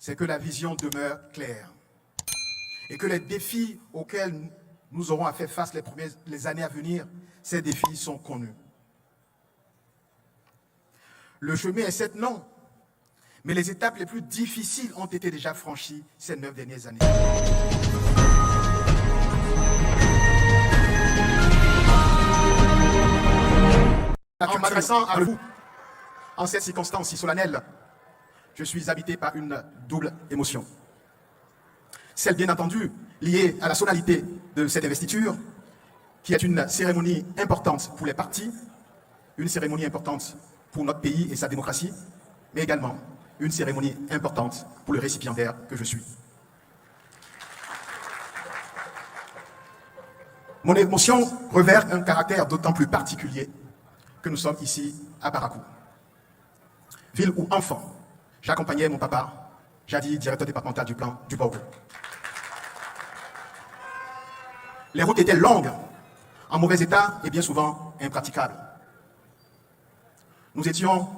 c'est que la vision demeure claire et que les défis auxquels nous aurons à faire face les années à venir, ces défis sont connus. Le chemin est certes long, mais les étapes les plus difficiles ont été déjà franchies ces 9 dernières années. En m'adressant à vous, en cette circonstance si solennelle, je suis habité par une double émotion. Celle, bien entendu, liée à la solennité de cette investiture, qui est une cérémonie importante pour les partis, une cérémonie importante pour notre pays et sa démocratie, mais également une cérémonie importante pour le récipiendaire que je suis. Mon émotion revêt un caractère d'autant plus particulier que nous sommes ici à Parakou. Ville où, enfant, j'accompagnais mon papa, jadis directeur départemental du plan du Borgo. Les routes étaient longues, en mauvais état et bien souvent impraticables. Nous étions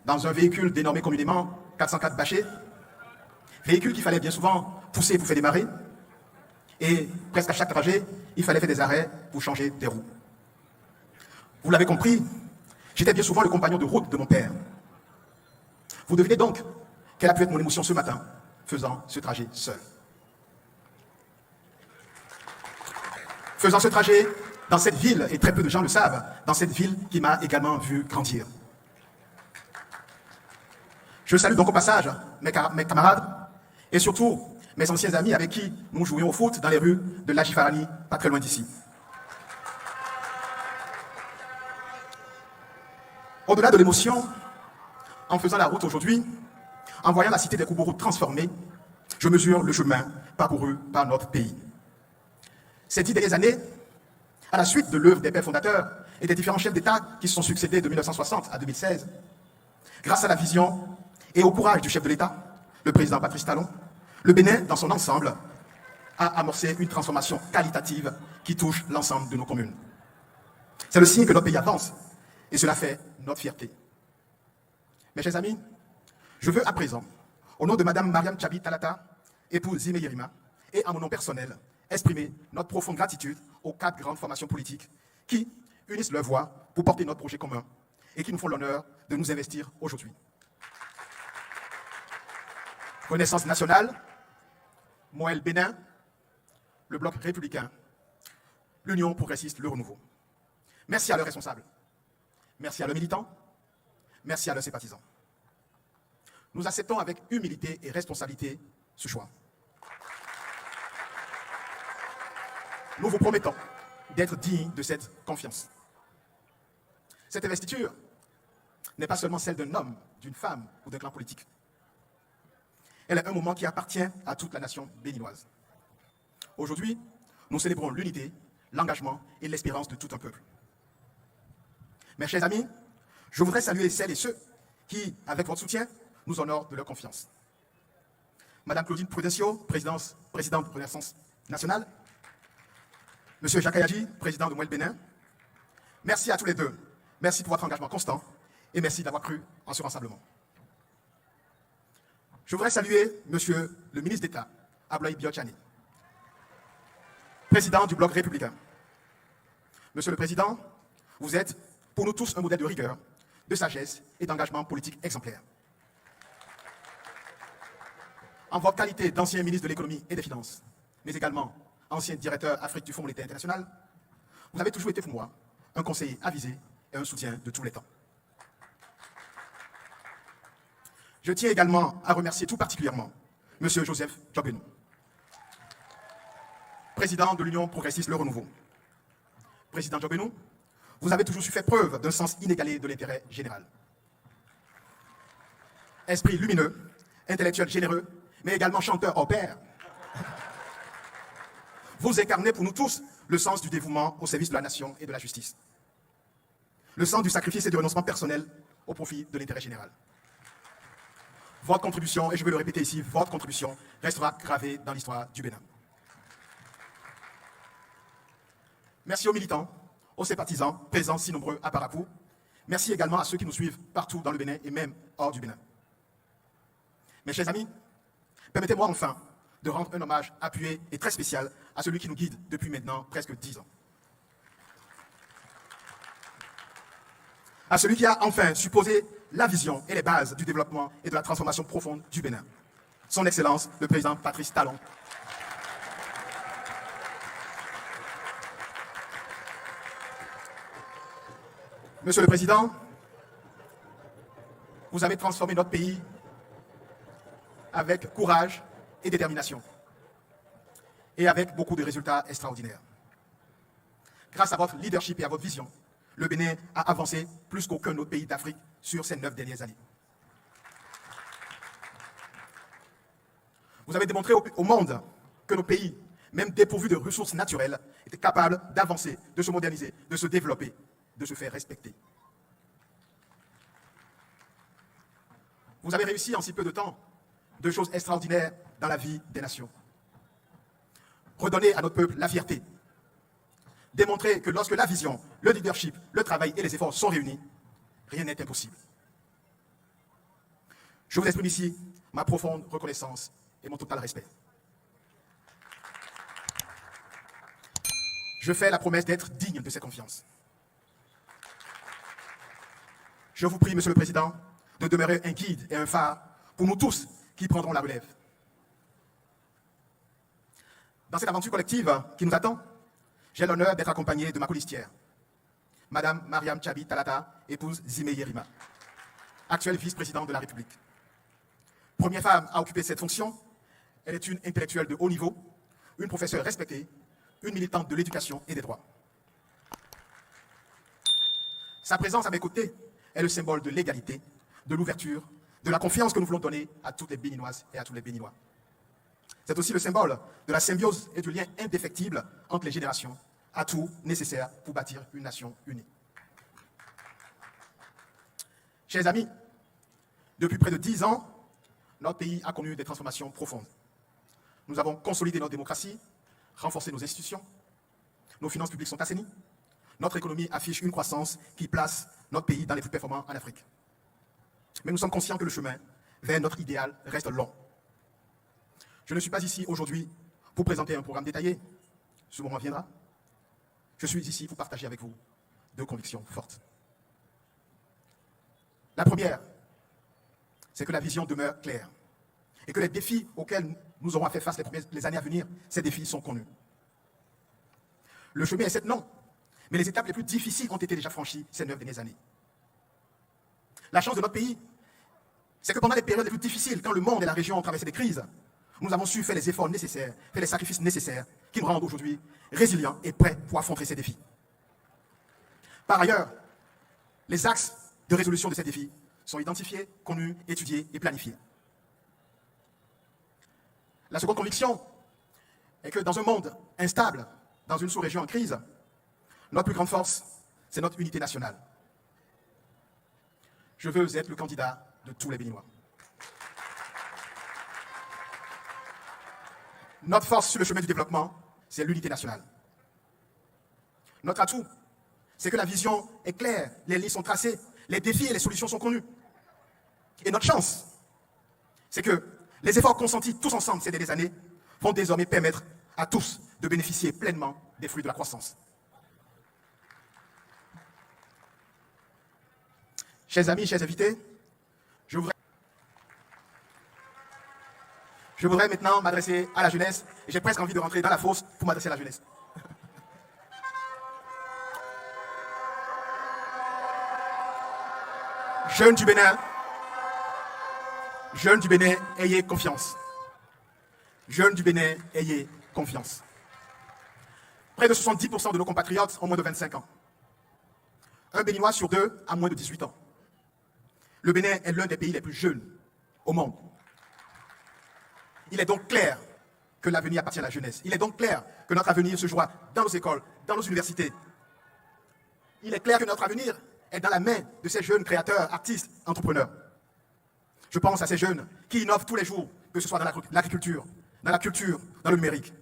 dans un véhicule dénommé communément 404 bâchés, véhicule qu'il fallait bien souvent pousser pour faire démarrer, et presque à chaque trajet, il fallait faire des arrêts pour changer des roues. Vous l'avez compris, j'étais bien souvent le compagnon de route de mon père. Vous devinez donc quelle a pu être mon émotion ce matin, faisant ce trajet seul. Faisant ce trajet dans cette ville, et très peu de gens le savent, dans cette ville qui m'a également vu grandir. Je salue donc au passage mes camarades et surtout mes anciens amis avec qui nous jouions au foot dans les rues de Lajifarani, pas très loin d'ici. Au-delà de l'émotion, en faisant la route aujourd'hui, en voyant la cité des Koubourou transformée, je mesure le chemin parcouru par notre pays. Ces 10 dernières années, à la suite de l'œuvre des pères fondateurs et des différents chefs d'État qui se sont succédés de 1960 à 2016, grâce à la vision et au courage du chef de l'État, le président Patrice Talon, le Bénin, dans son ensemble, a amorcé une transformation qualitative qui touche l'ensemble de nos communes. C'est le signe que notre pays avance, et cela fait notre fierté. Mes chers amis, je veux à présent, au nom de Mme Mariam Tchabi Talata, épouse Zime Yerima, et à mon nom personnel, exprimer notre profonde gratitude aux 4 grandes formations politiques qui unissent leurs voix pour porter notre projet commun et qui nous font l'honneur de nous investir aujourd'hui. Renaissance nationale, Moël Bénin, le Bloc républicain, l'Union progressiste, le renouveau. Merci à leurs responsables, merci à leurs militants, merci à leurs sympathisants. Nous acceptons avec humilité et responsabilité ce choix. Nous vous promettons d'être dignes de cette confiance. Cette investiture n'est pas seulement celle d'un homme, d'une femme ou d'un clan politique. Elle est un moment qui appartient à toute la nation béninoise. Aujourd'hui, nous célébrons l'unité, l'engagement et l'espérance de tout un peuple. Mes chers amis, je voudrais saluer celles et ceux qui, avec votre soutien, nous honorent de leur confiance. Madame Claudine Prudencio, présidente de Renaissance nationale, Monsieur Jacques Ayadji, président de Moël Bénin, merci à tous les deux. Merci pour votre engagement constant et merci d'avoir cru en ce rassemblement. Je voudrais saluer Monsieur le ministre d'État, Ablaye Biotchani, président du Bloc républicain. Monsieur le Président, vous êtes pour nous tous un modèle de rigueur, de sagesse et d'engagement politique exemplaire. En votre qualité d'ancien ministre de l'économie et des finances, mais également ancien directeur Afrique du Fonds monétaire international, vous avez toujours été pour moi un conseiller avisé et un soutien de tous les temps. Je tiens également à remercier tout particulièrement M. Joseph Djobenou, président de l'Union progressiste Le Renouveau. Président Djobenou, vous avez toujours su faire preuve d'un sens inégalé de l'intérêt général. Esprit lumineux, intellectuel généreux, mais également chanteur hors pair, vous incarnez pour nous tous le sens du dévouement au service de la nation et de la justice. Le sens du sacrifice et du renoncement personnel au profit de l'intérêt général. Votre contribution, et je vais le répéter ici, votre contribution restera gravée dans l'histoire du Bénin. Merci aux militants, aux sympathisants, présents si nombreux à Parakou. Merci également à ceux qui nous suivent partout dans le Bénin et même hors du Bénin. Mes chers amis, Permettez-moi enfin de rendre un hommage appuyé et très spécial à celui qui nous guide depuis maintenant presque 10 ans. À celui qui a enfin supposé la vision et les bases du développement et de la transformation profonde du Bénin. Son Excellence, le président Patrice Talon. Monsieur le Président, vous avez transformé notre pays avec courage et détermination, et avec beaucoup de résultats extraordinaires. Grâce à votre leadership et à votre vision, le Bénin a avancé plus qu'aucun autre pays d'Afrique sur ces 9 dernières années. Vous avez démontré au monde que nos pays, même dépourvus de ressources naturelles, étaient capables d'avancer, de se moderniser, de se développer, de se faire respecter. Vous avez réussi en si peu de temps 2 choses extraordinaires dans la vie des nations. Redonner à notre peuple la fierté. Démontrer que lorsque la vision, le leadership, le travail et les efforts sont réunis, rien n'est impossible. Je vous exprime ici ma profonde reconnaissance et mon total respect. Je fais la promesse d'être digne de cette confiance. Je vous prie, Monsieur le Président, de demeurer un guide et un phare pour nous tous qui prendrons la relève. Dans cette aventure collective qui nous attend, j'ai l'honneur d'être accompagné de ma colistière, Madame Mariam Tchabi Talata, épouse Zimé Yerima, actuelle vice-présidente de la République. Première femme à occuper cette fonction, elle est une intellectuelle de haut niveau, une professeure respectée, une militante de l'éducation et des droits. Sa présence à mes côtés est le symbole de l'égalité, de l'ouverture, de la confiance que nous voulons donner à toutes les Béninoises et à tous les Béninois. C'est aussi le symbole de la symbiose et du lien indéfectible entre les générations, atout nécessaire pour bâtir une nation unie. Chers amis, depuis près de 10 ans, notre pays a connu des transformations profondes. Nous avons consolidé notre démocratie, renforcé nos institutions, nos finances publiques sont assainies, notre économie affiche une croissance qui place notre pays dans les plus performants en Afrique. Mais nous sommes conscients que le chemin vers notre idéal reste long. Je ne suis pas ici aujourd'hui pour présenter un programme détaillé, ce moment viendra. Je suis ici pour partager avec vous 2 convictions fortes. La première, c'est que la vision demeure claire et que les défis auxquels nous aurons à faire face les années à venir, ces défis sont connus. Le chemin est certes long, mais les étapes les plus difficiles ont été déjà franchies ces 9 dernières années. La chance de notre pays, c'est que pendant les périodes les plus difficiles, quand le monde et la région ont traversé des crises, nous avons su faire les efforts nécessaires, faire les sacrifices nécessaires qui nous rendent aujourd'hui résilients et prêts pour affronter ces défis. Par ailleurs, les axes de résolution de ces défis sont identifiés, connus, étudiés et planifiés. La seconde conviction est que dans un monde instable, dans une sous-région en crise, notre plus grande force, c'est notre unité nationale. Je veux être le candidat de tous les Béninois. Notre force sur le chemin du développement, c'est l'unité nationale. Notre atout, c'est que la vision est claire, les lignes sont tracées, les défis et les solutions sont connus. Et notre chance, c'est que les efforts consentis tous ensemble ces dernières années vont désormais permettre à tous de bénéficier pleinement des fruits de la croissance. Chers amis, chers invités, je voudrais maintenant m'adresser à la jeunesse, et j'ai presque envie de rentrer dans la fosse pour m'adresser à la jeunesse. Jeunes du Bénin, ayez confiance. Jeunes du Bénin, ayez confiance. Près de 70% de nos compatriotes ont moins de 25 ans. Un Béninois sur 2 a moins de 18 ans. Le Bénin est l'un des pays les plus jeunes au monde. Il est donc clair que l'avenir appartient à la jeunesse. Il est donc clair que notre avenir se jouera dans nos écoles, dans nos universités. Il est clair que notre avenir est dans la main de ces jeunes créateurs, artistes, entrepreneurs. Je pense à ces jeunes qui innovent tous les jours, que ce soit dans l'agriculture, dans la culture, dans le numérique.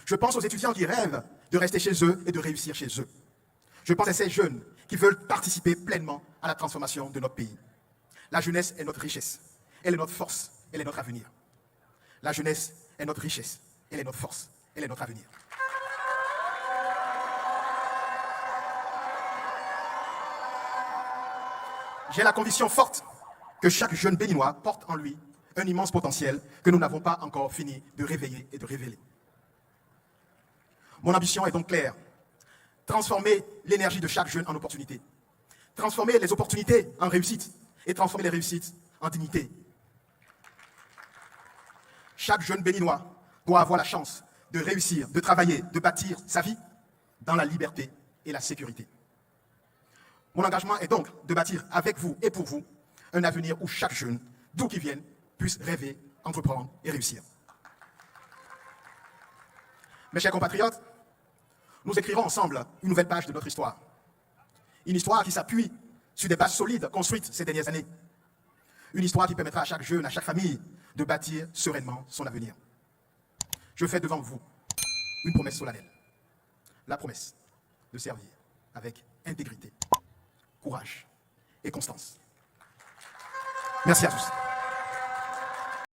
Je pense aux étudiants qui rêvent de rester chez eux et de réussir chez eux. Je pense à ces jeunes qui veulent participer pleinement à la transformation de notre pays. La jeunesse est notre richesse, elle est notre force, elle est notre avenir. La jeunesse est notre richesse, elle est notre force, elle est notre avenir. J'ai la conviction forte que chaque jeune béninois porte en lui un immense potentiel que nous n'avons pas encore fini de réveiller et de révéler. Mon ambition est donc claire. Transformer l'énergie de chaque jeune en opportunité. Transformer les opportunités en réussite et transformer les réussites en dignité. Chaque jeune béninois doit avoir la chance de réussir, de travailler, de bâtir sa vie dans la liberté et la sécurité. Mon engagement est donc de bâtir avec vous et pour vous un avenir où chaque jeune, d'où qu'il vienne, puisse rêver, entreprendre et réussir. Mes chers compatriotes, nous écrirons ensemble une nouvelle page de notre histoire. Une histoire qui s'appuie sur des bases solides construites ces dernières années. Une histoire qui permettra à chaque jeune, à chaque famille, de bâtir sereinement son avenir. Je fais devant vous une promesse solennelle. La promesse de servir avec intégrité, courage et constance. Merci à tous.